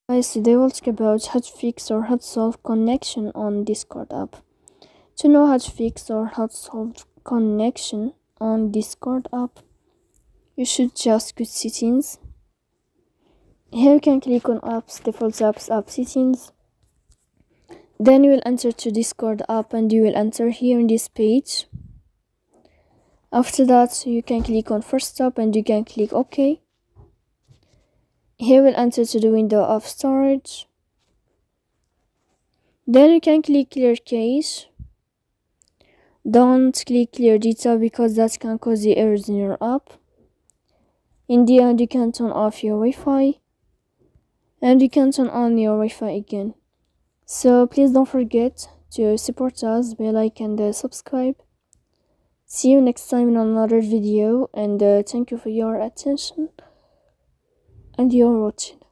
Guys, today we'll talk about how to fix or how to solve connection on Discord app. To know how to fix or how to solve connection on Discord app, you should just go to settings. Here you can click on apps, default apps, app settings. Then you will enter to Discord app and you will enter here in this page. After that, you can click on first stop and you can click OK. Here we'll enter to the window of storage. Then you can click clear cache. Don't click clear data because that can cause the errors in your app. In the end, you can turn off your Wi-Fi and you can turn on your Wi-Fi again. So please don't forget to support us by like and subscribe. See you next time in another video, and thank you for your attention and your watching.